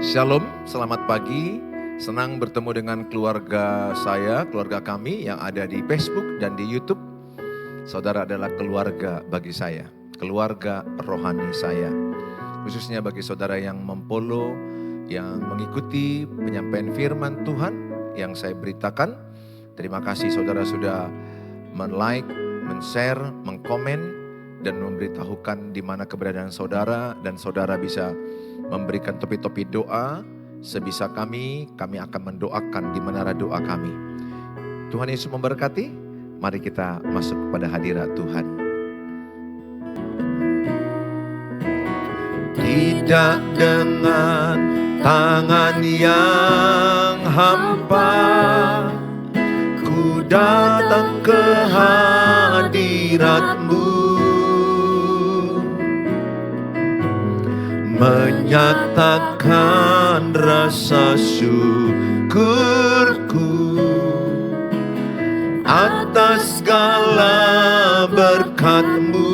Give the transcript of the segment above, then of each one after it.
Shalom, selamat pagi. Senang bertemu dengan keluarga saya, keluarga kami yang ada di Facebook dan di YouTube. Saudara adalah keluarga bagi saya, keluarga rohani saya. Khususnya bagi saudara yang memfollow, yang mengikuti penyampaian firman Tuhan yang saya beritakan. Terima kasih saudara sudah men-like, men-share, mengkomen, dan memberitahukan di mana keberadaan saudara, dan saudara bisa memberikan topi-topi doa. Sebisa kami akan mendoakan di menara doa kami. Tuhan Yesus memberkati. Mari kita masuk kepada hadirat Tuhan. Tidak dengan tangan yang hampa, ku datang ke hadirat-Mu, menyatakan rasa syukurku atas segala berkat-Mu.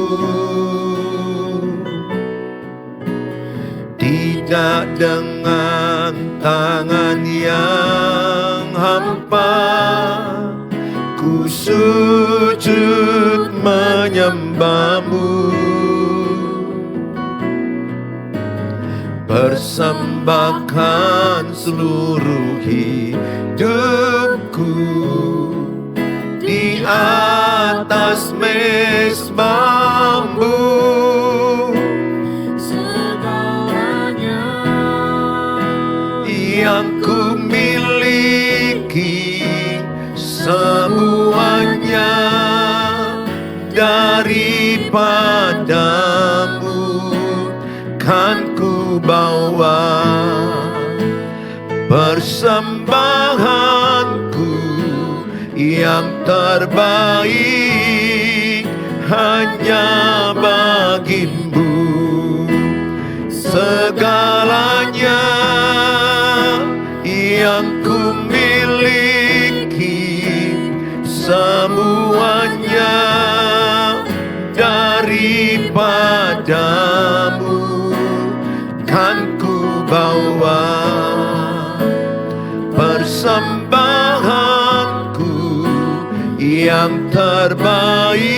Tidak dengan tangan yang hampa, ku sujud menyembah-Mu, persembahkan seluruh hidupku di atas mezbah-Mu. Segalanya yang ku miliki, semuanya daripada-Mu kan ku bawa. Persembahanku yang terbaik hanya bagi-Mu. Segalanya yang ku miliki, semuanya daripada-Mu kan ku bawa. Persembahanku yang terbaik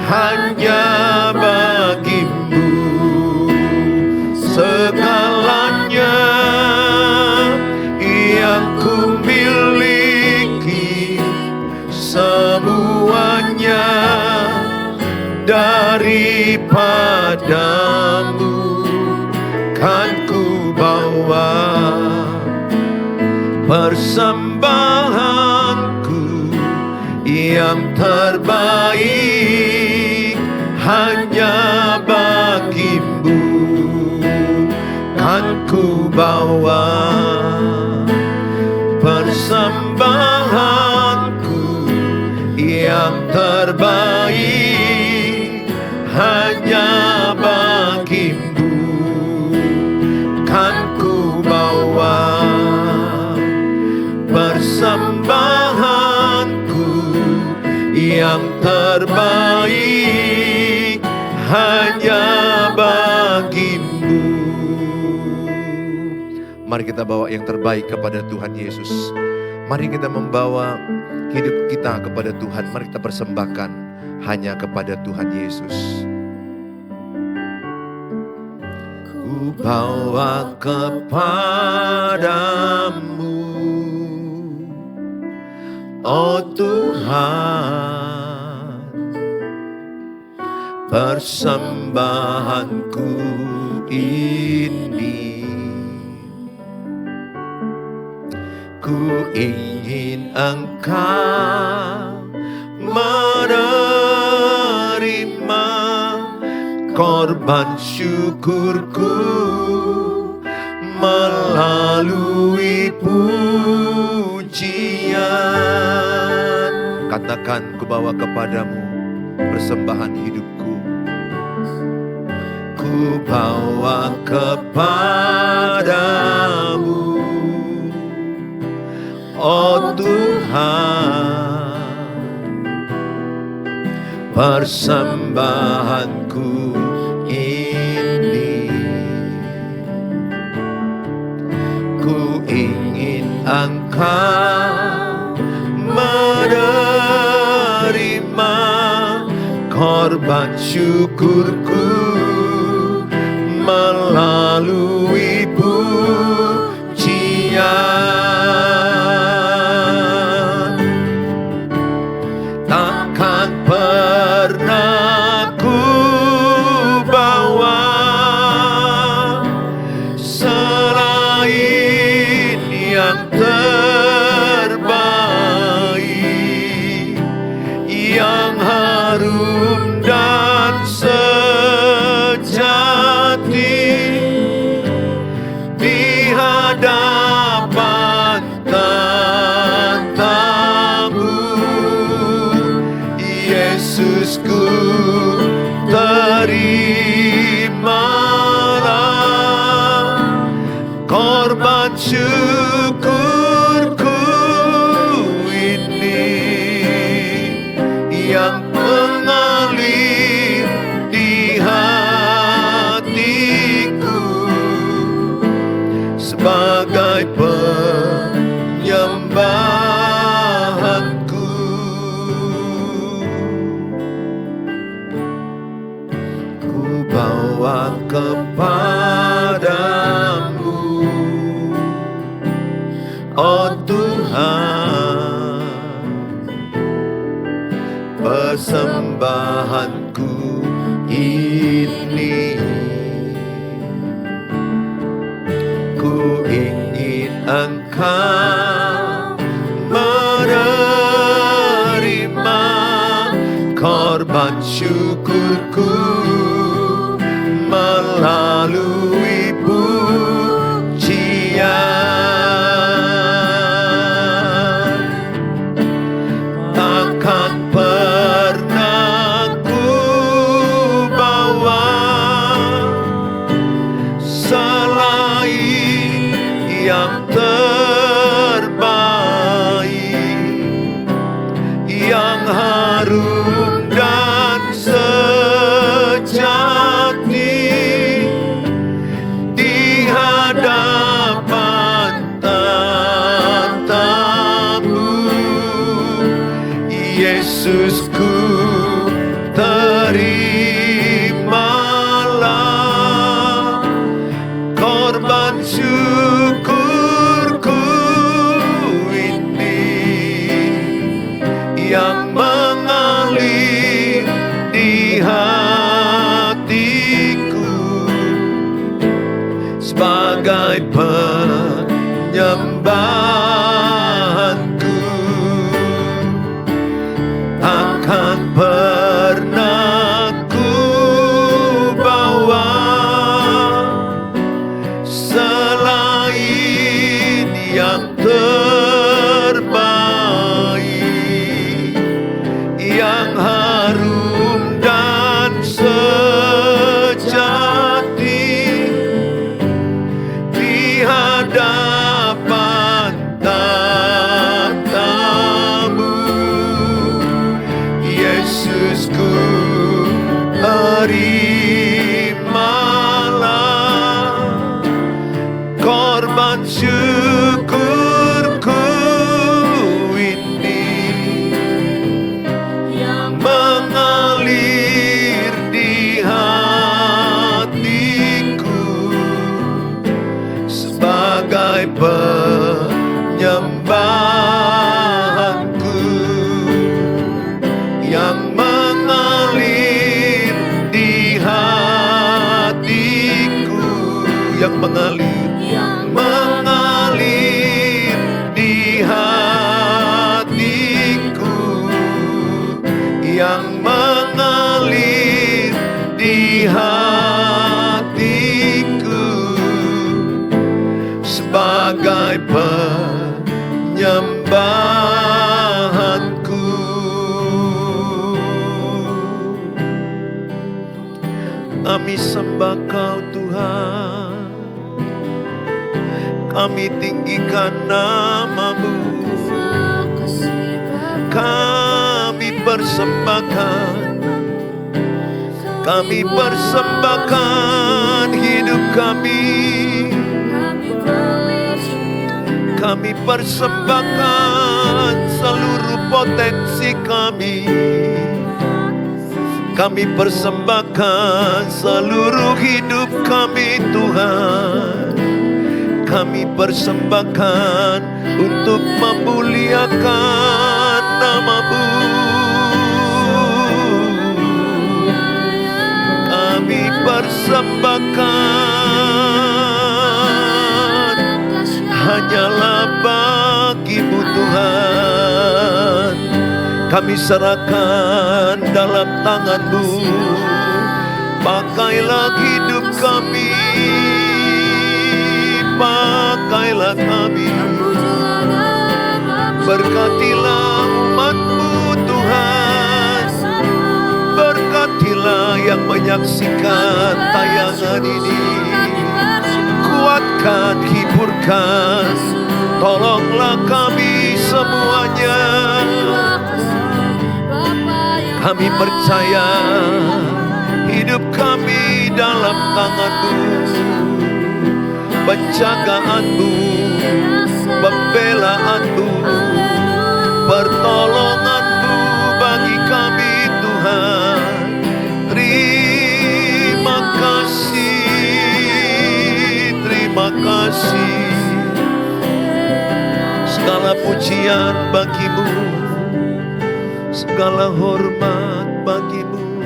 hanya bagi-Mu. Segalanya yang ku miliki, semuanya daripada-Mu kan ku bawa. Persembahanku yang terbaik hanya bagi-Mu kan ku bawa. Persembahanku yang terbaik hanya bagi-Mu kan ku bawa. Persembahanku yang terbaik hanya bagi-Mu. Mari kita bawa yang terbaik kepada Tuhan Yesus. Mari kita membawa hidup kita kepada Tuhan. Mari kita persembahkan hanya kepada Tuhan Yesus. Ku bawa kepadamu, oh Tuhan, persembahanku ini. Ku ingin Engkau menerima korban syukurku melalui pujian. Katakan, ku bawa kepadamu persembahan hidupku. Ku bawa kepadamu, oh Tuhan, persembahanku ini. syukurku melalui pujian. Takkan pernah ku bawa selain yang terbaik, yang harum dan sejati di hadapan tatamu. Yesusku, terimalah korban syukurku ini yang mengalir di hatiku sebagai penyembahanku. Ku bawa kepadamu, oh Tuhan, persembahanku ini. Ku ingin Engkau menerima korban syukurku melalui pujian. Takkan pernah ku bawa selain yang terbaik, yang harum dan sejati di hadapan tatamu. Yesusku, terimalah korban syukurku ini yang mengalir di hatiku sebagai penyembahanku. Takkan pernah ku bawa selain yang terbaik, yang harum dan sejati di hadapan tatamu. Yesusku, terimalah korban syukurku ini yang mengalir di hatiku sebagai penyembahanku, yang mengalir di hatiku, yang mengalir di hatiku, yang mengalir di hatiku sebagai penyembahanku. Kami sembah Kau Tuhan, kami tinggikan nama-Mu, kami persembahkan hidup kami, kami persembahkan seluruh potensi kami, Kami persembahkan seluruh hidup kami Tuhan. Kami persembahkan untuk memuliakan nama-Mu. Kami persembahkan hanyalah bagi-Mu Tuhan. Kami serahkan dalam tangan-Mu. Pakailah hidup kami, pakailah kami. Berkatilah umat-Mu Tuhan. Berkatilah yang menyaksikan tayangan ini. Kuatkan, hiburkan, tolonglah kami semuanya. Kami percaya hidup kami dalam tangan-Mu. Penjagaan-Mu, pembelaan-Mu, pertolongan-Mu bagi kami Tuhan. Terima kasih, terima kasih. Segala pujian bagi-Mu, segala hormat bagi-Mu.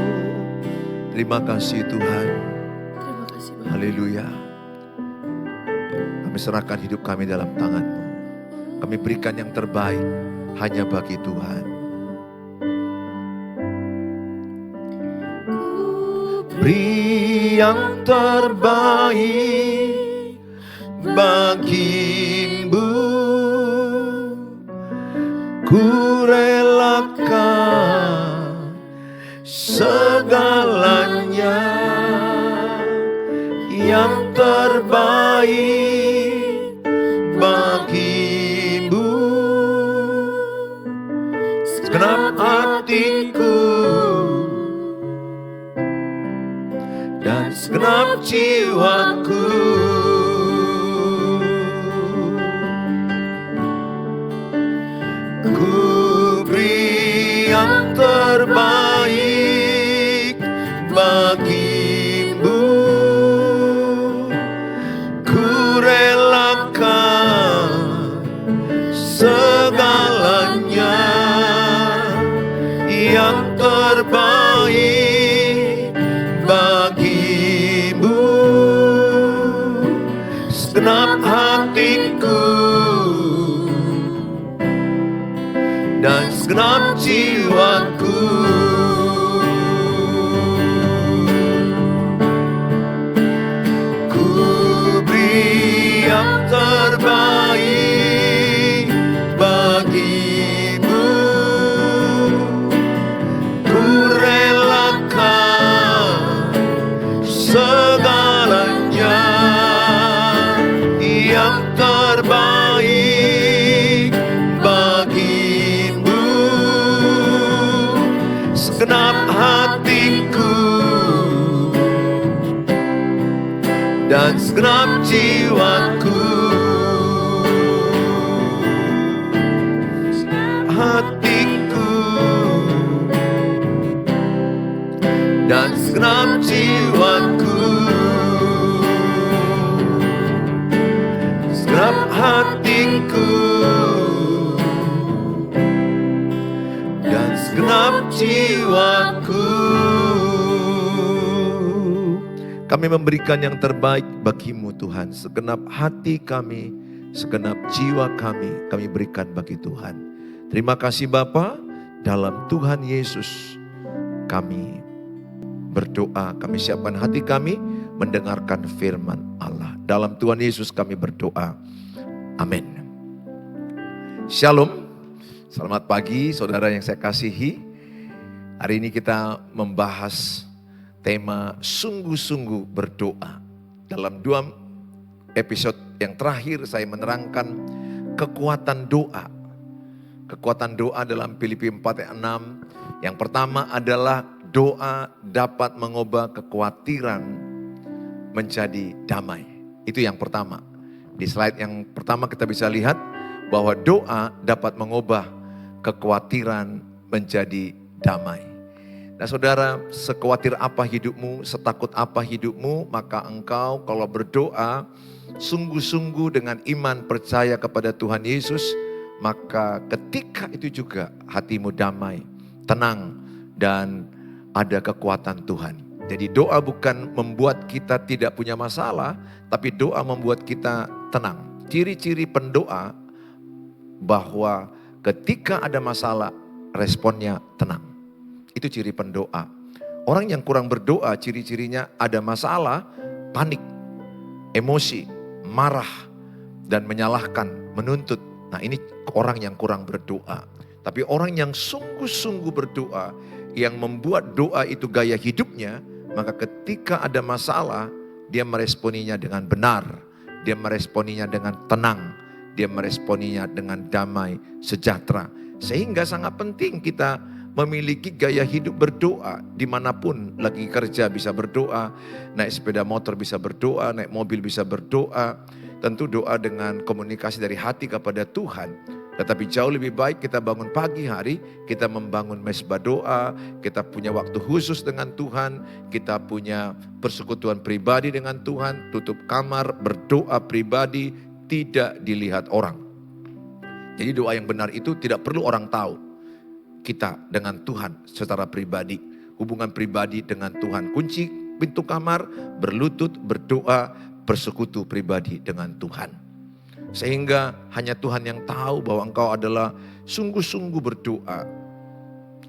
Terima kasih Tuhan. Terima kasih Bapak. Haleluya. Kami serahkan hidup kami dalam tangan-Mu. Kami berikan yang terbaik hanya bagi Tuhan. Beri yang terbaik bagi-Mu. Ku relakan segalanya yang terbaik bagi-Mu. Segenap hatiku dan segenap jiwaku. Ku beri yang terbaik bagi-Mu. Ku relakan segalanya yang terbaik bagi-Mu. Segenap hatiku dan segenap jiwaku. Ku beri yang terbaik bagi-Mu. Ku relakan segalanya yang terbaik bagi-Mu. Segenap hatiku dan segenap jiwaku. Hatiku dan segenap jiwaku. Segenap hatiku dan segenap jiwaku. Kami memberikan yang terbaik bagi-Mu Tuhan. Segenap hati kami, segenap jiwa kami berikan bagi Tuhan. Terima kasih Bapa, dalam Tuhan Yesus kami berdoa. Kami siapkan hati kami mendengarkan firman Allah. Dalam Tuhan Yesus kami berdoa. Amin. Shalom. Selamat pagi saudara yang saya kasihi. Hari ini kita membahas tema sungguh-sungguh berdoa. Dalam 2 episode yang terakhir saya menerangkan kekuatan doa. Kekuatan doa dalam Filipi 4 ayat 6. Yang pertama adalah doa dapat mengubah kekhawatiran menjadi damai. Itu yang pertama. Di slide yang pertama kita bisa lihat bahwa doa dapat mengubah kekhawatiran menjadi damai. Nah saudara, sekhawatir apa hidupmu, setakut apa hidupmu, maka engkau kalau berdoa sungguh-sungguh dengan iman percaya kepada Tuhan Yesus, maka ketika itu juga hatimu damai, tenang, dan ada kekuatan Tuhan. Jadi doa bukan membuat kita tidak punya masalah, tapi doa membuat kita tenang. Ciri-ciri pendoa bahwa ketika ada masalah, responnya tenang. Itu ciri pendoa. Orang yang kurang berdoa, ciri-cirinya ada masalah, panik, emosi, marah, dan menyalahkan, menuntut. Nah ini orang yang kurang berdoa. Tapi orang yang sungguh-sungguh berdoa, yang membuat doa itu gaya hidupnya, maka ketika ada masalah, dia meresponinya dengan benar, dia meresponinya dengan tenang, dia meresponinya dengan damai, sejahtera. Sehingga sangat penting kita memiliki gaya hidup berdoa. Dimanapun lagi kerja bisa berdoa, naik sepeda motor bisa berdoa, naik mobil bisa berdoa. Tentu doa dengan komunikasi dari hati kepada Tuhan. Tetapi jauh lebih baik kita bangun pagi hari, kita membangun mesbah doa, kita punya waktu khusus dengan Tuhan, kita punya persekutuan pribadi dengan Tuhan, tutup kamar, berdoa pribadi, tidak dilihat orang. Jadi doa yang benar itu tidak perlu orang tahu. Kita dengan Tuhan secara pribadi, hubungan pribadi dengan Tuhan. Kunci pintu kamar, berlutut, berdoa, bersekutu pribadi dengan Tuhan. Sehingga hanya Tuhan yang tahu bahwa engkau adalah sungguh-sungguh berdoa.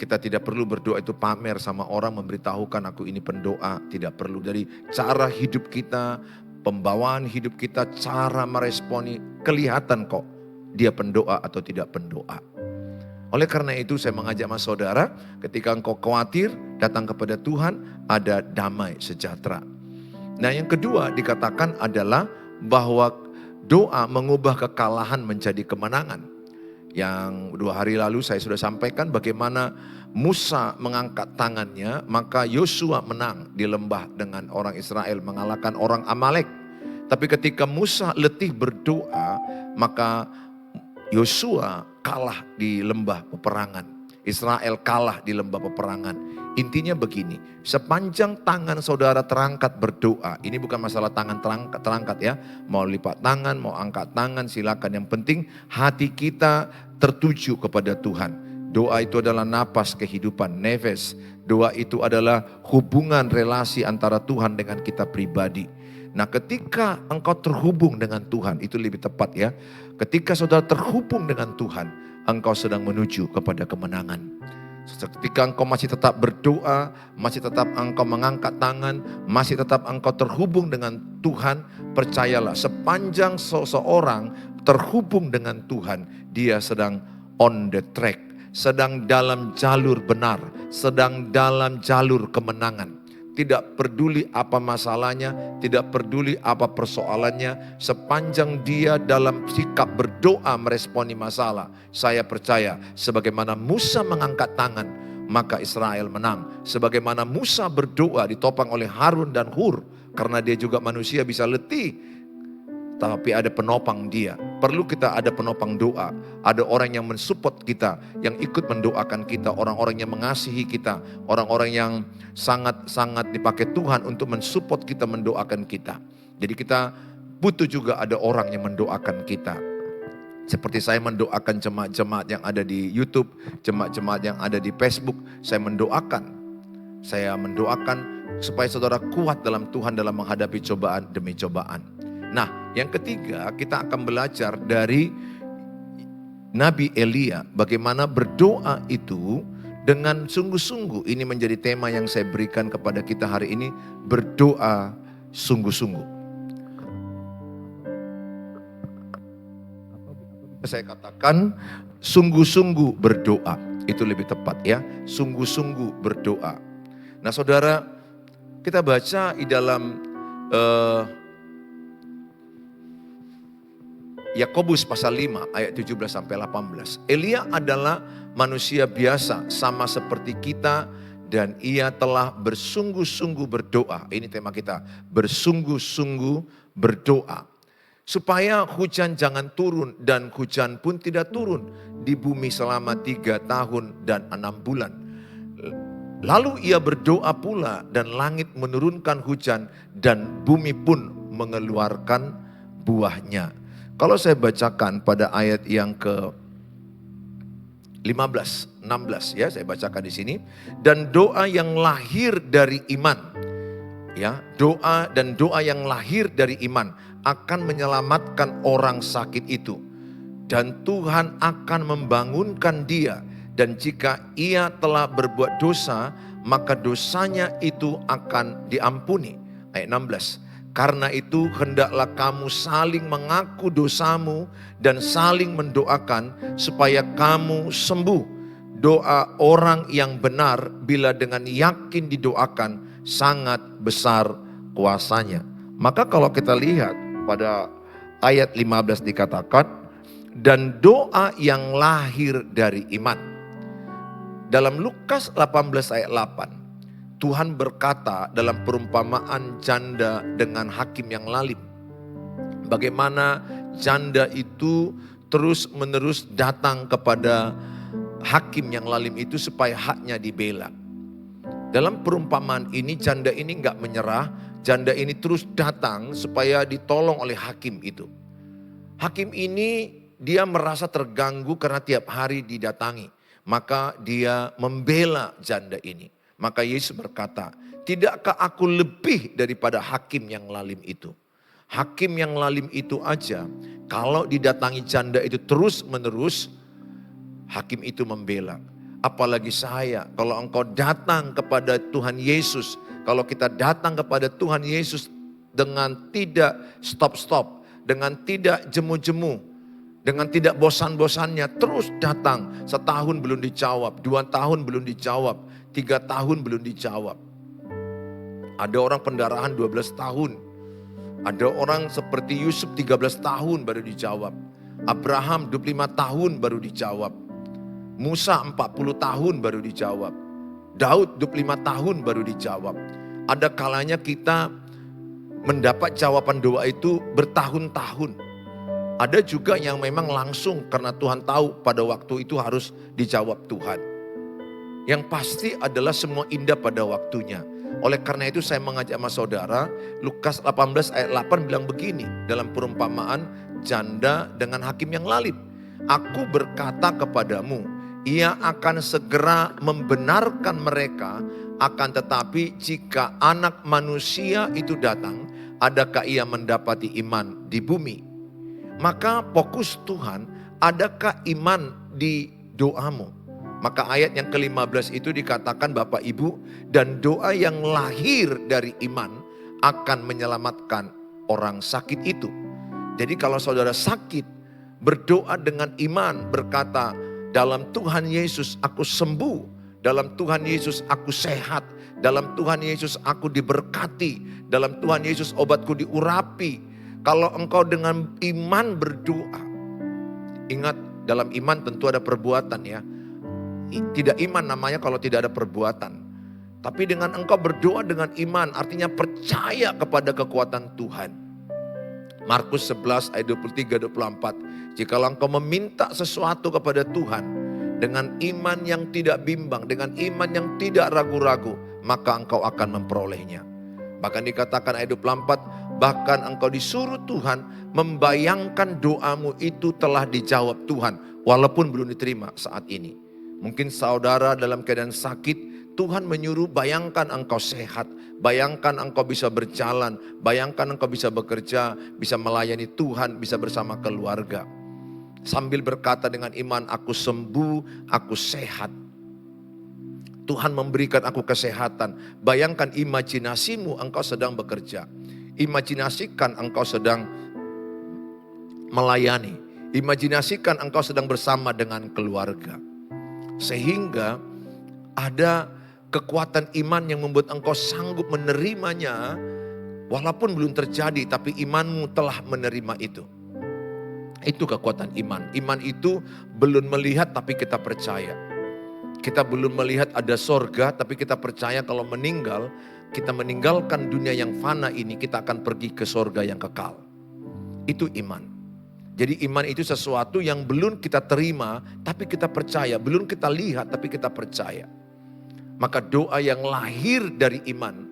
Kita tidak perlu berdoa itu pamer sama orang, memberitahukan aku ini pendoa. Tidak perlu. Dari cara hidup kita, pembawaan hidup kita, cara meresponi, kelihatan kok dia pendoa atau tidak pendoa. Oleh karena itu saya mengajak mas saudara, ketika engkau khawatir, datang kepada Tuhan, ada damai sejahtera. Nah yang kedua dikatakan adalah bahwa doa mengubah kekalahan menjadi kemenangan. Yang 2 hari lalu saya sudah sampaikan bagaimana Musa mengangkat tangannya, maka Yosua menang di lembah dengan orang Israel, mengalahkan orang Amalek. Tapi ketika Musa letih berdoa, maka Yosua kalah di lembah peperangan. Israel kalah di lembah peperangan. Intinya begini, sepanjang tangan saudara terangkat berdoa, ini bukan masalah tangan terangkat ya, mau lipat tangan, mau angkat tangan, silakan. Yang penting hati kita tertuju kepada Tuhan. Doa itu adalah napas kehidupan, nefes. Doa itu adalah hubungan relasi antara Tuhan dengan kita pribadi. Nah ketika engkau terhubung dengan Tuhan, itu lebih tepat ya. Ketika saudara terhubung dengan Tuhan, engkau sedang menuju kepada kemenangan. Ketika engkau masih tetap berdoa, masih tetap engkau mengangkat tangan, masih tetap engkau terhubung dengan Tuhan, percayalah sepanjang seseorang terhubung dengan Tuhan, dia sedang on the track, sedang dalam jalur benar, sedang dalam jalur kemenangan. Tidak peduli apa masalahnya, tidak peduli apa persoalannya, sepanjang dia dalam sikap berdoa meresponi masalah. Saya percaya sebagaimana Musa mengangkat tangan, maka Israel menang. Sebagaimana Musa berdoa ditopang oleh Harun dan Hur, karena dia juga manusia bisa letih. Tapi ada penopang dia. Perlu kita ada penopang doa. Ada orang yang mensupport kita, yang ikut mendoakan kita. Orang-orang yang mengasihi kita. Orang-orang yang sangat-sangat dipakai Tuhan untuk mensupport kita, mendoakan kita. Jadi kita butuh juga ada orang yang mendoakan kita. Seperti saya mendoakan jemaat-jemaat yang ada di YouTube, jemaat-jemaat yang ada di Facebook. Saya mendoakan supaya saudara kuat dalam Tuhan dalam menghadapi cobaan demi cobaan. Nah, yang ketiga kita akan belajar dari Nabi Elia, bagaimana berdoa itu dengan sungguh-sungguh. Ini menjadi tema yang saya berikan kepada kita hari ini, berdoa sungguh-sungguh. Saya katakan sungguh-sungguh berdoa, itu lebih tepat ya, sungguh-sungguh berdoa. Nah saudara, kita baca di dalam Yakobus pasal 5 ayat 17 sampai 18. Elia adalah manusia biasa sama seperti kita dan ia telah bersungguh-sungguh berdoa. Ini tema kita, bersungguh-sungguh berdoa. Supaya hujan jangan turun dan hujan pun tidak turun di bumi selama 3 tahun dan 6 bulan. Lalu ia berdoa pula dan langit menurunkan hujan dan bumi pun mengeluarkan buahnya. Kalau saya bacakan pada ayat yang ke 15, 16 ya, saya bacakan di sini. Dan doa yang lahir dari iman, ya, doa yang lahir dari iman akan menyelamatkan orang sakit itu. Dan Tuhan akan membangunkan dia. Dan jika ia telah berbuat dosa, maka dosanya itu akan diampuni. Ayat 16. Karena itu hendaklah kamu saling mengaku dosamu dan saling mendoakan supaya kamu sembuh. Doa orang yang benar bila dengan yakin didoakan sangat besar kuasanya. Maka kalau kita lihat pada ayat 15 dikatakan, dan doa yang lahir dari iman. Dalam Lukas 18 ayat 8, Tuhan berkata dalam perumpamaan janda dengan hakim yang lalim. Bagaimana janda itu terus menerus datang kepada hakim yang lalim itu supaya haknya dibela. Dalam perumpamaan ini janda ini enggak menyerah, janda ini terus datang supaya ditolong oleh hakim itu. Hakim ini dia merasa terganggu karena tiap hari didatangi. Maka dia membela janda ini. Maka Yesus berkata, tidakkah aku lebih daripada hakim yang lalim itu? Hakim yang lalim itu aja, kalau didatangi janda itu terus menerus, hakim itu membela. Apalagi saya, kalau engkau datang kepada Tuhan Yesus, kalau kita datang kepada Tuhan Yesus dengan tidak stop-stop, dengan tidak jemu-jemu, dengan tidak bosan-bosannya terus datang. Setahun belum dijawab, 2 tahun belum dijawab, 3 tahun belum dijawab. Ada orang pendarahan 12 tahun. Ada orang seperti Yusuf 13 tahun baru dijawab. Abraham 25 tahun baru dijawab. Musa 40 tahun baru dijawab. Daud 25 tahun baru dijawab. Ada kalanya kita mendapat jawaban doa itu bertahun-tahun. Ada juga yang memang langsung karena Tuhan tahu pada waktu itu harus dijawab Tuhan. Yang pasti adalah semua indah pada waktunya. Oleh karena itu saya mengajak sama saudara, Lukas 18 ayat 8 bilang begini dalam perumpamaan janda dengan hakim yang lalim. Aku berkata kepadamu, ia akan segera membenarkan mereka, akan tetapi jika anak manusia itu datang, adakah ia mendapati iman di bumi? Maka fokus Tuhan, adakah iman di doamu? Maka ayat yang ke-15 itu dikatakan Bapak Ibu, dan doa yang lahir dari iman akan menyelamatkan orang sakit itu. Jadi kalau saudara sakit, berdoa dengan iman, berkata, dalam Tuhan Yesus aku sembuh, dalam Tuhan Yesus aku sehat, dalam Tuhan Yesus aku diberkati, dalam Tuhan Yesus obatku diurapi. Kalau engkau dengan iman berdoa, ingat dalam iman tentu ada perbuatan ya. Tidak iman namanya kalau tidak ada perbuatan. Tapi dengan engkau berdoa dengan iman artinya percaya kepada kekuatan Tuhan. Markus 11 ayat 23-24. Jikalau engkau meminta sesuatu kepada Tuhan dengan iman yang tidak bimbang, dengan iman yang tidak ragu-ragu, maka engkau akan memperolehnya. Bahkan dikatakan ayat 24, bahkan engkau disuruh Tuhan membayangkan doamu itu telah dijawab Tuhan. Walaupun belum diterima saat ini. Mungkin saudara dalam keadaan sakit, Tuhan menyuruh bayangkan engkau sehat. Bayangkan engkau bisa berjalan. Bayangkan engkau bisa bekerja, bisa melayani Tuhan, bisa bersama keluarga. Sambil berkata dengan iman, aku sembuh, aku sehat. Tuhan memberikan aku kesehatan. Bayangkan imajinasimu engkau sedang bekerja. Imajinasikan engkau sedang melayani. Imajinasikan engkau sedang bersama dengan keluarga. Sehingga ada kekuatan iman yang membuat engkau sanggup menerimanya. Walaupun belum terjadi tapi imanmu telah menerima itu. Itu kekuatan iman. Iman itu belum melihat tapi kita percaya. Kita belum melihat ada sorga, tapi kita percaya kalau meninggal, kita meninggalkan dunia yang fana ini, kita akan pergi ke sorga yang kekal. Itu iman. Jadi iman itu sesuatu yang belum kita terima, tapi kita percaya. Belum kita lihat, tapi kita percaya. Maka doa yang lahir dari iman,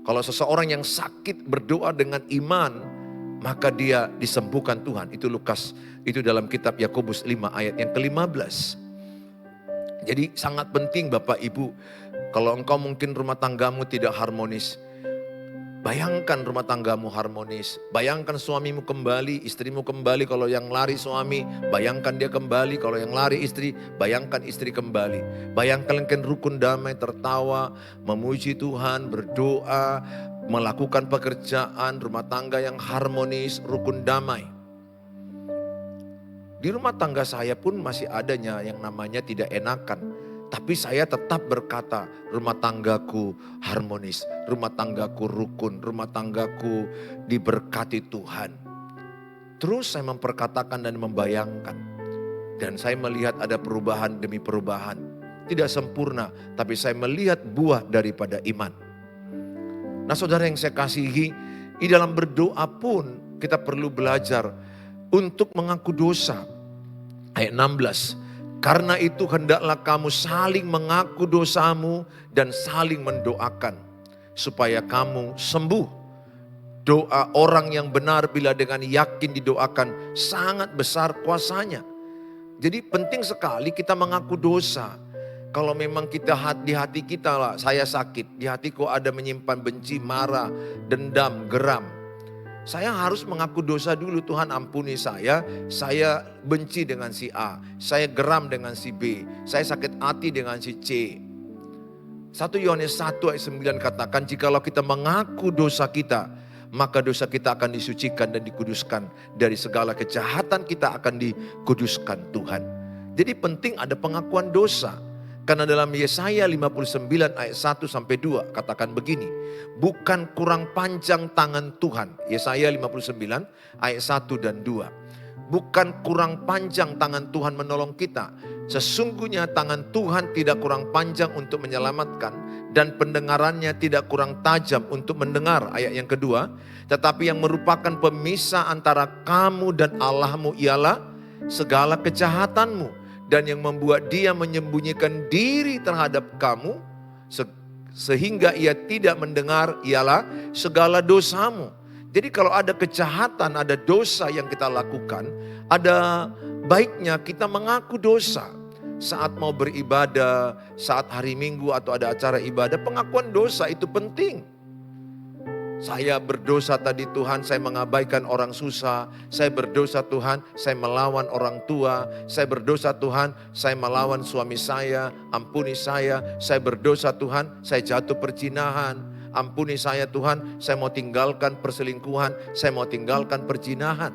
kalau seseorang yang sakit berdoa dengan iman, maka dia disembuhkan Tuhan. Itu itu dalam kitab Yakobus 5 ayat yang ke-15. Jadi sangat penting Bapak Ibu, kalau engkau mungkin rumah tanggamu tidak harmonis, bayangkan rumah tanggamu harmonis. Bayangkan suamimu kembali, istrimu kembali. Kalau yang lari suami, bayangkan dia kembali. Kalau yang lari istri, bayangkan istri kembali. Bayangkan rukun damai, tertawa, memuji Tuhan, berdoa, melakukan pekerjaan, rumah tangga yang harmonis, rukun damai. Di rumah tangga saya pun masih adanya yang namanya tidak enakan. Tapi saya tetap berkata, rumah tanggaku harmonis, rumah tanggaku rukun, rumah tanggaku diberkati Tuhan. Terus saya memperkatakan dan membayangkan. Dan saya melihat ada perubahan demi perubahan. Tidak sempurna, tapi saya melihat buah daripada iman. Nah saudara yang saya kasihi, di dalam berdoa pun kita perlu belajar untuk mengaku dosa. Ayat 16, karena itu hendaklah kamu saling mengaku dosamu dan saling mendoakan supaya kamu sembuh. Doa orang yang benar bila dengan yakin didoakan sangat besar kuasanya. Jadi penting sekali kita mengaku dosa. Kalau memang kita di hati kita lah, saya sakit, di hatiku ada menyimpan benci, marah, dendam, geram. Saya harus mengaku dosa dulu, Tuhan ampuni saya benci dengan si A, saya geram dengan si B, saya sakit hati dengan si C. 1 Yohanes 1 ayat 9 katakan, jikalau kita mengaku dosa kita, maka dosa kita akan disucikan dan dikuduskan. Dari segala kejahatan kita akan dikuduskan Tuhan. Jadi penting ada pengakuan dosa. Karena dalam Yesaya 59 ayat 1 sampai 2 katakan begini, bukan kurang panjang tangan Tuhan. Yesaya 59 ayat 1 dan 2. Bukan kurang panjang tangan Tuhan menolong kita. Sesungguhnya tangan Tuhan tidak kurang panjang untuk menyelamatkan dan pendengarannya tidak kurang tajam untuk mendengar. Ayat yang kedua, tetapi yang merupakan pemisah antara kamu dan Allahmu ialah segala kejahatanmu. Dan yang membuat dia menyembunyikan diri terhadap kamu sehingga ia tidak mendengar ialah segala dosamu. Jadi kalau ada kejahatan, ada dosa yang kita lakukan, ada baiknya kita mengaku dosa. Saat mau beribadah, saat hari Minggu atau ada acara ibadah, pengakuan dosa itu penting. Saya berdosa tadi Tuhan, saya mengabaikan orang susah. Saya berdosa Tuhan, saya melawan orang tua. Saya berdosa Tuhan, saya melawan suami saya. Ampuni saya berdosa Tuhan, saya jatuh perzinahan. Ampuni saya Tuhan, saya mau tinggalkan perselingkuhan. Saya mau tinggalkan perzinahan.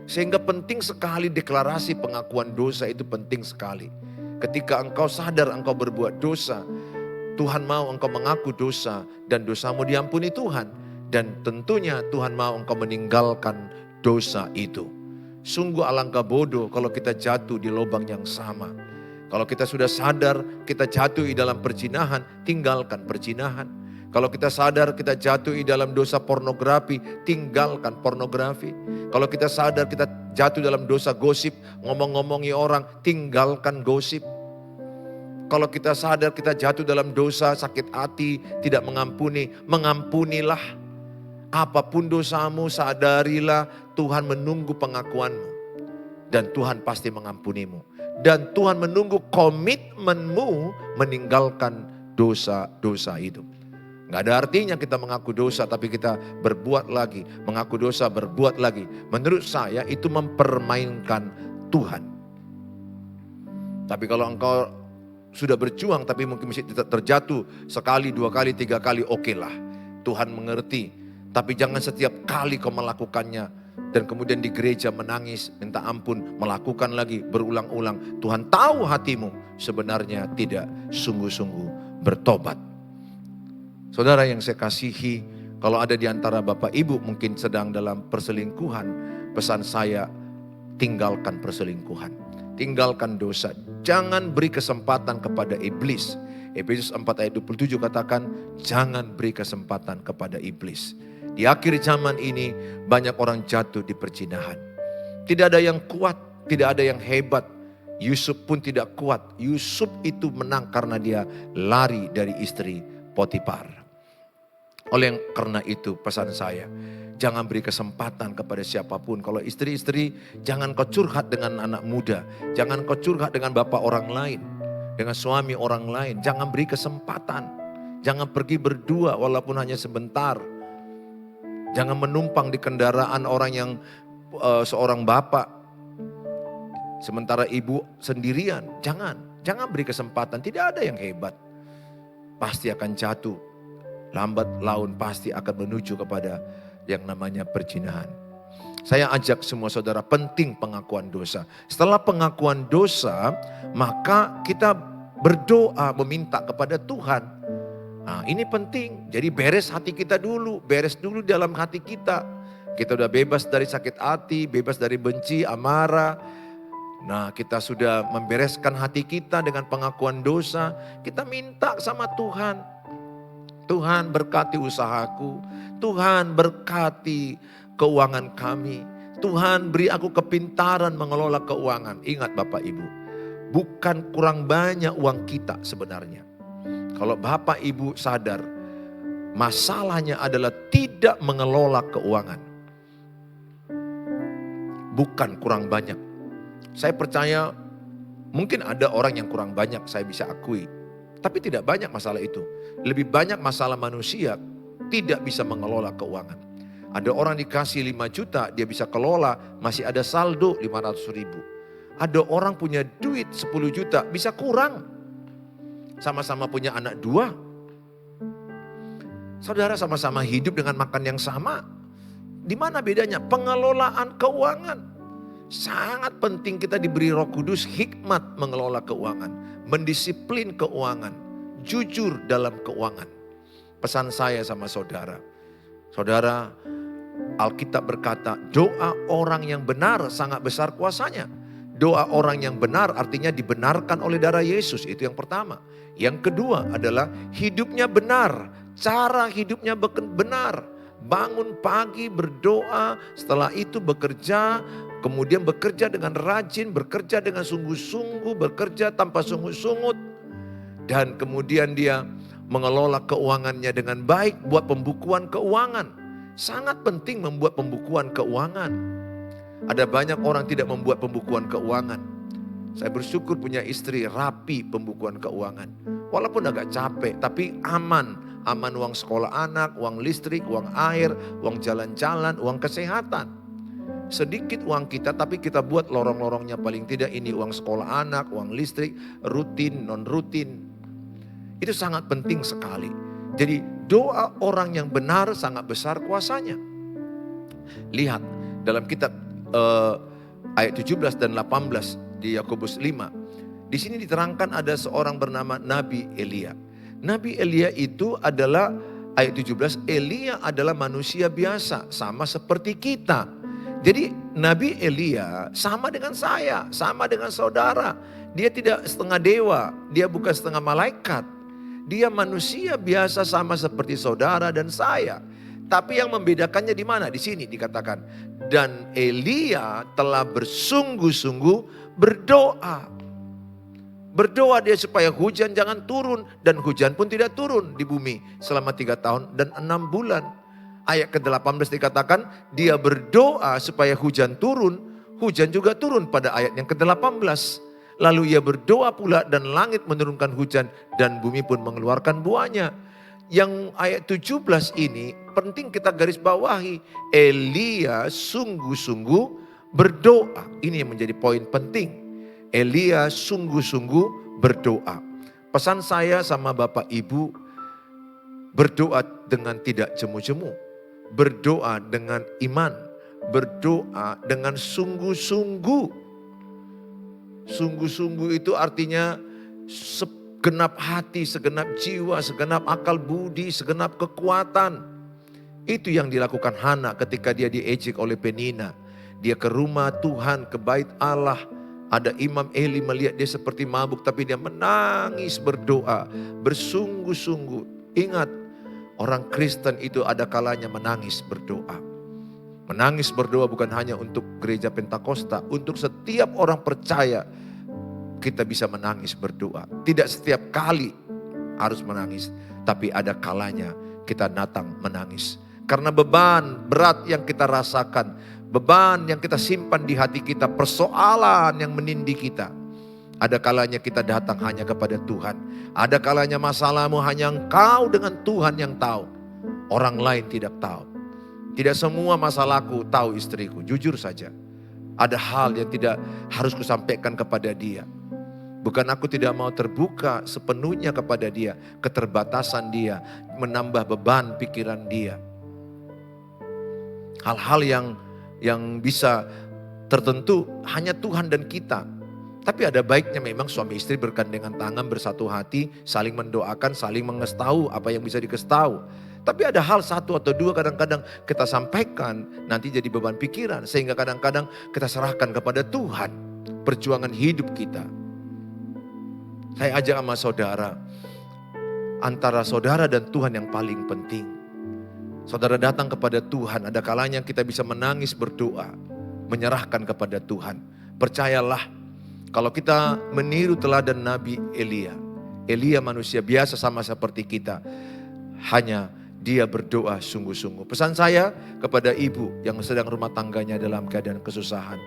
Sehingga penting sekali deklarasi pengakuan dosa itu penting sekali. Ketika engkau sadar engkau berbuat dosa, Tuhan mau engkau mengaku dosa dan dosamu diampuni Tuhan. Dan tentunya Tuhan mau engkau meninggalkan dosa itu. Sungguh alangkah bodoh kalau kita jatuh di lubang yang sama. Kalau kita sudah sadar kita jatuh di dalam perzinahan, tinggalkan perzinahan. Kalau kita sadar kita jatuh di dalam dosa pornografi, tinggalkan pornografi. Kalau kita sadar kita jatuh dalam dosa gosip, ngomong-ngomongi orang, tinggalkan gosip. Kalau kita sadar kita jatuh dalam dosa sakit hati, tidak mengampuni, mengampunilah. Apapun dosamu, sadarilah Tuhan menunggu pengakuanmu. Dan Tuhan pasti mengampunimu. Dan Tuhan menunggu komitmenmu meninggalkan dosa-dosa itu. Gak ada artinya kita mengaku dosa tapi kita berbuat lagi. Mengaku dosa berbuat lagi. Menurut saya itu mempermainkan Tuhan. Tapi kalau engkau sudah berjuang tapi mungkin masih terjatuh sekali, 2 kali, 3 kali, oke lah. Tuhan mengerti. Tapi jangan setiap kali kau melakukannya dan kemudian di gereja menangis, minta ampun, melakukan lagi berulang-ulang. Tuhan tahu hatimu sebenarnya tidak sungguh-sungguh bertobat. Saudara yang saya kasihi, kalau ada di antara Bapak Ibu mungkin sedang dalam perselingkuhan, pesan saya tinggalkan perselingkuhan. Tinggalkan dosa. Jangan beri kesempatan kepada iblis. Efesus 4 ayat 27 katakan, jangan beri kesempatan kepada iblis. Di akhir zaman ini banyak orang jatuh di perzinahan. Tidak ada yang kuat, tidak ada yang hebat. Yusuf pun tidak kuat. Yusuf itu menang karena dia lari dari istri Potifar. Oleh karena itu pesan saya, jangan beri kesempatan kepada siapapun. Kalau istri-istri, jangan kau curhat dengan anak muda. Jangan kau curhat dengan bapak orang lain, dengan suami orang lain. Jangan beri kesempatan. Jangan pergi berdua walaupun hanya sebentar. Jangan menumpang di kendaraan orang yang seorang bapak, sementara ibu sendirian. Jangan beri kesempatan. Tidak ada yang hebat. Pasti akan jatuh. Lambat laun pasti akan menuju kepada yang namanya perzinahan. Saya ajak semua saudara, penting pengakuan dosa. Setelah pengakuan dosa, maka kita berdoa meminta kepada Tuhan. Nah, ini penting. Jadi beres hati kita dulu, beres dulu dalam hati kita. Kita udah bebas dari sakit hati, bebas dari benci, amarah. Nah, kita sudah membereskan hati kita dengan pengakuan dosa. Kita minta sama Tuhan. Tuhan berkati usahaku. Tuhan berkati keuangan kami. Tuhan beri aku kepintaran mengelola keuangan. Ingat Bapak Ibu, bukan kurang banyak uang kita sebenarnya. Kalau Bapak Ibu sadar, masalahnya adalah tidak mengelola keuangan. Bukan kurang banyak. Saya percaya mungkin ada orang yang kurang banyak, saya bisa akui. Tapi tidak banyak masalah itu. Lebih banyak masalah manusia tidak bisa mengelola keuangan. Ada orang dikasih 5 juta, dia bisa kelola, masih ada saldo 500 ribu. Ada orang punya duit 10 juta, bisa kurang. Sama-sama punya anak 2. Saudara sama-sama hidup dengan makan yang sama. Di mana bedanya? Pengelolaan keuangan. Sangat penting kita diberi Roh Kudus hikmat mengelola keuangan, mendisiplin keuangan, jujur dalam keuangan. Pesan saya sama saudara, saudara, Alkitab berkata doa orang yang benar sangat besar kuasanya. Doa orang yang benar artinya dibenarkan oleh darah Yesus, itu yang pertama. Yang kedua adalah hidupnya benar, cara hidupnya benar. Bangun pagi berdoa, setelah itu bekerja, kemudian bekerja dengan rajin, bekerja dengan sungguh-sungguh, bekerja tanpa sungut-sungut. Dan kemudian dia mengelola keuangannya dengan baik, buat pembukuan keuangan. Sangat penting membuat pembukuan keuangan. Ada banyak orang tidak membuat pembukuan keuangan. Saya bersyukur punya istri rapi pembukuan keuangan. Walaupun agak capek, tapi aman. Aman uang sekolah anak, uang listrik, uang air, uang jalan-jalan, uang kesehatan. Sedikit uang kita tapi kita buat lorong-lorongnya, paling tidak ini uang sekolah anak, uang listrik, rutin, non-rutin. Itu sangat penting sekali. Jadi doa orang yang benar sangat besar kuasanya. Lihat dalam kitab ayat 17 dan 18 di Yakobus 5. Di sini diterangkan ada seorang bernama Nabi Elia. Nabi Elia itu adalah, ayat 17, Elia adalah manusia biasa, sama seperti kita. Jadi Nabi Elia sama dengan saya, sama dengan saudara. Dia tidak setengah dewa, dia bukan setengah malaikat. Dia manusia biasa sama seperti saudara dan saya. Tapi yang membedakannya di mana? Di sini dikatakan, dan Elia telah bersungguh-sungguh berdoa. Berdoa dia supaya hujan jangan turun. Dan hujan pun tidak turun di bumi selama 3 tahun dan 6 bulan. Ayat ke-18 dikatakan dia berdoa supaya hujan turun. Hujan juga turun pada ayat yang ke-18. Lalu ia berdoa pula dan langit menurunkan hujan dan bumi pun mengeluarkan buahnya. Yang ayat 17 ini penting kita garis bawahi. Elia sungguh-sungguh berdoa. Ini yang menjadi poin penting. Elia sungguh-sungguh berdoa. Pesan saya sama Bapak Ibu, berdoa dengan tidak jemu-jemu. Berdoa dengan iman. Berdoa dengan sungguh-sungguh. Sungguh-sungguh itu artinya segenap hati, segenap jiwa, segenap akal budi, segenap kekuatan. Itu yang dilakukan Hana ketika dia diejek oleh Penina. Dia ke rumah Tuhan, ke bait Allah. Ada Imam Eli melihat dia seperti mabuk, tapi dia menangis berdoa, bersungguh-sungguh. Ingat, orang Kristen itu ada kalanya menangis berdoa. Menangis berdoa bukan hanya untuk gereja Pentakosta, untuk setiap orang percaya kita bisa menangis berdoa. Tidak setiap kali harus menangis, tapi ada kalanya kita datang menangis. Karena beban berat yang kita rasakan, beban yang kita simpan di hati kita, persoalan yang menindih kita. Ada kalanya kita datang hanya kepada Tuhan. Ada kalanya masalahmu hanya engkau dengan Tuhan yang tahu. Orang lain tidak tahu. Tidak semua masalahku tahu istriku, jujur saja. Ada hal yang tidak harus kusampaikan kepada dia. Bukan aku tidak mau terbuka sepenuhnya kepada dia. Keterbatasan dia menambah beban pikiran dia. Hal-hal yang bisa tertentu hanya Tuhan dan kita. Tapi ada baiknya memang suami istri bergandengan tangan, bersatu hati, saling mendoakan, saling mengetahui apa yang bisa diketahui. Tapi ada hal satu atau dua kadang-kadang kita sampaikan, nanti jadi beban pikiran. Sehingga kadang-kadang kita serahkan kepada Tuhan perjuangan hidup kita. Saya ajak sama saudara, antara saudara dan Tuhan yang paling penting. Saudara datang kepada Tuhan, ada kalanya kita bisa menangis berdoa, menyerahkan kepada Tuhan. Percayalah, kalau kita meniru teladan Nabi Elia. Elia manusia biasa sama seperti kita. Hanya dia berdoa sungguh-sungguh. Pesan saya kepada ibu yang sedang rumah tangganya dalam keadaan kesusahan.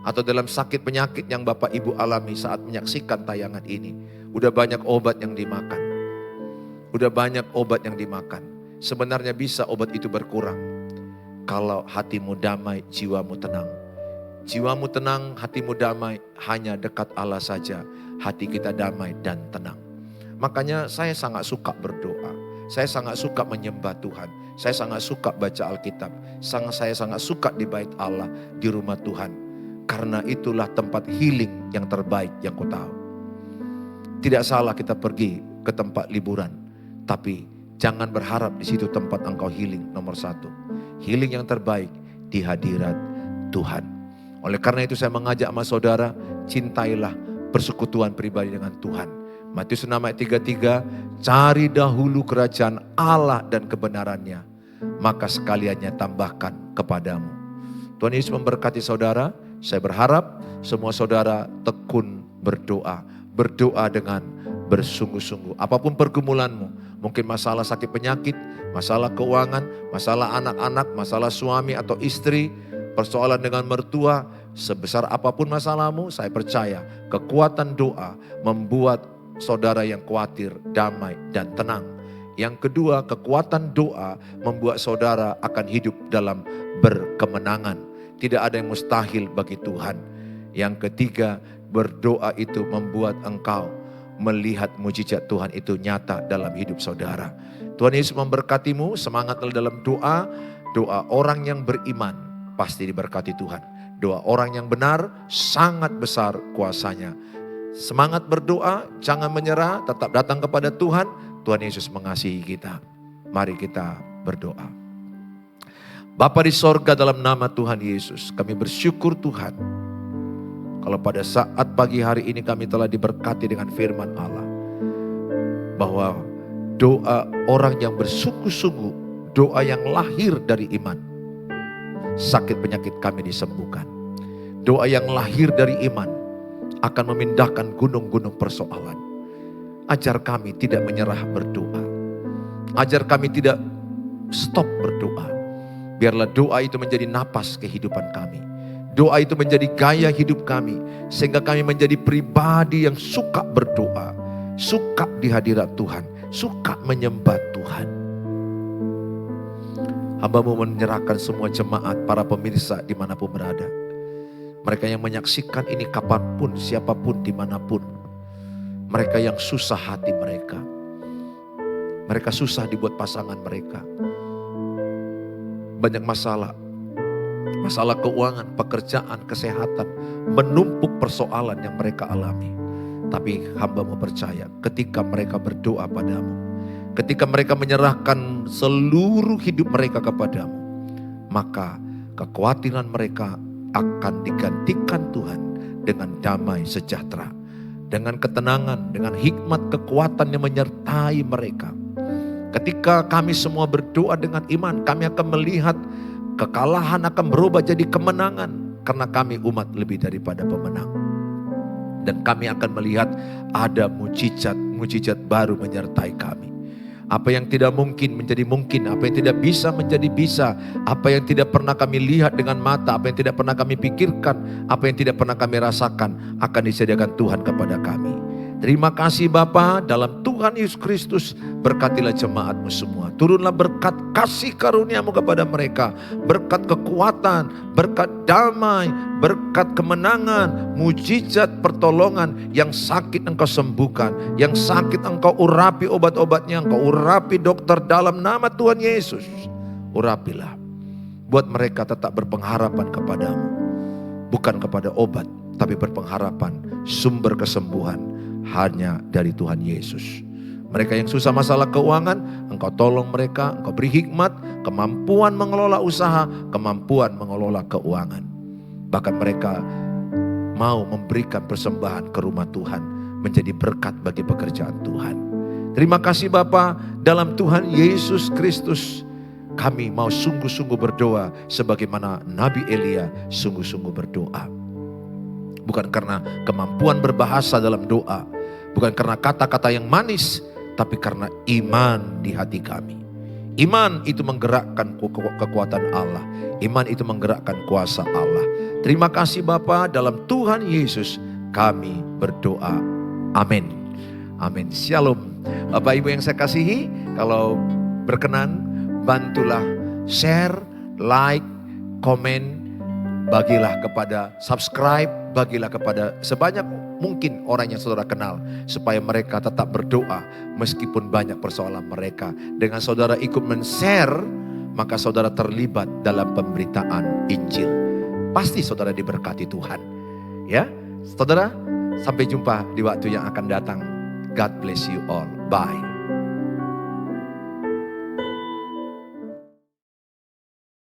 Atau dalam sakit penyakit yang Bapak Ibu alami saat menyaksikan tayangan ini. Udah banyak obat yang dimakan. Udah banyak obat yang dimakan. Sebenarnya bisa obat itu berkurang. Kalau hatimu damai, jiwamu tenang. Jiwamu tenang, hatimu damai, hanya dekat Allah saja. Hati kita damai dan tenang. Makanya saya sangat suka berdoa. Saya sangat suka menyembah Tuhan. Saya sangat suka baca Alkitab. Saya sangat suka di bait Allah, di rumah Tuhan. Karena itulah tempat healing yang terbaik yang ku tahu. Tidak salah kita pergi ke tempat liburan. Tapi jangan berharap di situ tempat engkau healing nomor satu. Healing yang terbaik di hadirat Tuhan. Oleh karena itu saya mengajak sama saudara, cintailah persekutuan pribadi dengan Tuhan. Matius 6 ayat 33, cari dahulu kerajaan Allah dan kebenarannya, maka sekaliannya tambahkan kepadamu. Tuhan Yesus memberkati saudara. Saya berharap semua saudara tekun berdoa. Berdoa dengan bersungguh-sungguh. Apapun pergumulanmu, mungkin masalah sakit penyakit, masalah keuangan, masalah anak-anak, masalah suami atau istri, persoalan dengan mertua, sebesar apapun masalahmu, saya percaya kekuatan doa membuat saudara yang khawatir damai dan tenang. Yang kedua, kekuatan doa membuat saudara akan hidup dalam berkemenangan. Tidak ada yang mustahil bagi Tuhan. Yang ketiga, berdoa itu membuat engkau melihat mujizat Tuhan itu nyata dalam hidup saudara. Tuhan Yesus memberkatimu, semangatlah dalam doa. Doa orang yang beriman pasti diberkati Tuhan. Doa orang yang benar sangat besar kuasanya. Semangat berdoa, jangan menyerah, tetap datang kepada Tuhan. Tuhan Yesus mengasihi kita. Mari kita berdoa. Bapa di sorga, dalam nama Tuhan Yesus, kami bersyukur Tuhan. Kalau pada saat pagi hari ini kami telah diberkati dengan firman Allah. Bahwa doa orang yang bersungguh-sungguh, doa yang lahir dari iman. Sakit penyakit kami disembuhkan. Doa yang lahir dari iman akan memindahkan gunung-gunung persoalan. Ajar kami tidak menyerah berdoa. Ajar kami tidak stop berdoa. Biarlah doa itu menjadi napas kehidupan kami. Doa itu menjadi gaya hidup kami. Sehingga kami menjadi pribadi yang suka berdoa. Suka di hadirat Tuhan. Suka menyembah Tuhan. Hamba-Mu menyerahkan semua jemaat, para pemirsa dimanapun berada. Mereka yang menyaksikan ini kapanpun, siapapun, dimanapun. Mereka yang susah hati mereka. Mereka susah dibuat pasangan mereka. Banyak masalah. Masalah keuangan, pekerjaan, kesehatan. Menumpuk persoalan yang mereka alami. Tapi hamba-Mu percaya ketika mereka berdoa padamu. Ketika mereka menyerahkan seluruh hidup mereka kepadamu, maka kekhawatiran mereka akan digantikan Tuhan dengan damai sejahtera. Dengan ketenangan, dengan hikmat kekuatan yang menyertai mereka. Ketika kami semua berdoa dengan iman, kami akan melihat kekalahan akan berubah jadi kemenangan. Karena kami umat lebih daripada pemenang. Dan kami akan melihat ada mujizat baru menyertai kami. Apa yang tidak mungkin menjadi mungkin, apa yang tidak bisa menjadi bisa, apa yang tidak pernah kami lihat dengan mata, apa yang tidak pernah kami pikirkan, apa yang tidak pernah kami rasakan akan disediakan Tuhan kepada kami. Terima kasih Bapa, dalam Tuhan Yesus Kristus berkatilah jemaat-Mu semua. Turunlah berkat kasih karunia-Mu kepada mereka, berkat kekuatan, berkat damai, berkat kemenangan, mujizat pertolongan. Yang sakit Engkau sembuhkan, yang sakit Engkau urapi obat-obatnya, Engkau urapi dokter dalam nama Tuhan Yesus. Urapilah, buat mereka tetap berpengharapan kepadamu, bukan kepada obat, tapi berpengharapan sumber kesembuhan hanya dari Tuhan Yesus. Mereka yang susah masalah keuangan, Engkau tolong mereka, Engkau beri hikmat, kemampuan mengelola usaha, kemampuan mengelola keuangan. Bahkan mereka mau memberikan persembahan ke rumah Tuhan, menjadi berkat bagi pekerjaan Tuhan. Terima kasih Bapa, dalam Tuhan Yesus Kristus kami mau sungguh-sungguh berdoa sebagaimana Nabi Elia sungguh-sungguh berdoa. Bukan karena kemampuan berbahasa dalam doa, bukan karena kata-kata yang manis, tapi karena iman di hati kami. Iman itu menggerakkan kekuatan Allah. Iman itu menggerakkan kuasa Allah. Terima kasih Bapa, dalam Tuhan Yesus kami berdoa. Amin. Amin. Shalom. Bapak Ibu yang saya kasihi, kalau berkenan bantulah share, like, komen, bagilah kepada subscribe, bagilah kepada sebanyak mungkin orang yang saudara kenal, supaya mereka tetap berdoa meskipun banyak persoalan mereka. Dengan saudara ikut men-share, maka saudara terlibat dalam pemberitaan Injil. Pasti saudara diberkati Tuhan. Ya, saudara, sampai jumpa di waktu yang akan datang. God bless you all. Bye.